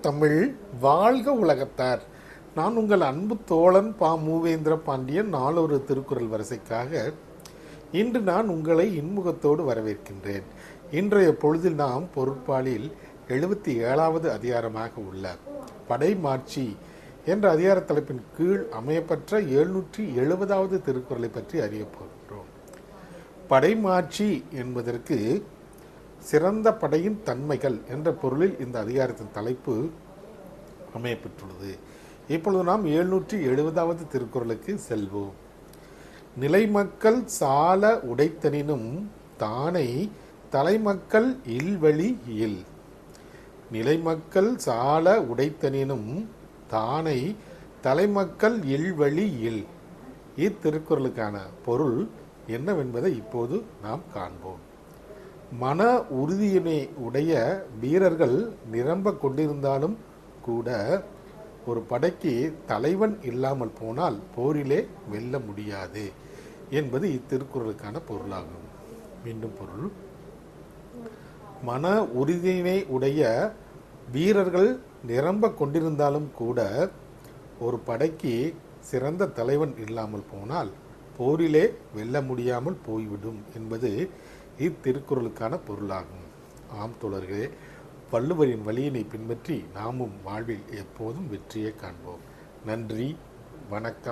தமிழ், வாழ்க உலகத்தார். நான் உங்கள் அன்பு தோழன் மூவேந்திர பாண்டியன். நாளொரு திருக்குறள் வரிசைக்காக இன்று நான் உங்களை இன்முகத்தோடு வரவேற்கின்றேன். இன்றைய பொழுதில் நாம் பொருட்பாலில் 77வது அதிகாரமாக உள்ள படைமாட்சி என்ற அதிகார தலைப்பின் கீழ் அமையப்பெற்ற 770வது திருக்குறளை பற்றி அறிய போகின்றோம். படைமாட்சி என்பதற்கு சிறந்த படையின் தன்மைகள் என்ற பொருளில் இந்த அதிகாரத்தின் தலைப்பு அமையப்பெற்றுள்ளது. இப்பொழுது நாம் 770வது திருக்குறளுக்கு செல்வோம். நிலைமக்கள் சால உடைத்தனினும் தானை தலைமக்கள் இல்வழி இல். நிலைமக்கள் சால உடைத்தனினும் தானை தலைமக்கள் இல்வழி இல். இத்திருக்குறளுக்கான பொருள் என்னவென்பதை இப்போது நாம் காண்போம். மன உறுதியினை உடைய வீரர்கள் நிரம்ப கொண்டிருந்தாலும் கூட ஒரு படைக்கு தலைவன் இல்லாமல் போனால் போரிலே வெல்ல முடியாது என்பது இத்திருக்குறளுக்கான பொருளாகும். மீண்டும் பொருள்: மன உறுதியினை உடைய வீரர்கள் நிரம்ப கொண்டிருந்தாலும் கூட ஒரு படைக்கு சிறந்த தலைவன் இல்லாமல் போனால் போரிலே வெல்ல முடியாமல் போய்விடும் என்பது இத்திருக்குறளுக்கான பொருளாகும். ஆம் தோழர்களே, வள்ளுவரின் வழியினை பின்பற்றி நாமும் வாழ்வில் எப்போதும் வெற்றியை காண்போம். நன்றி, வணக்கம்.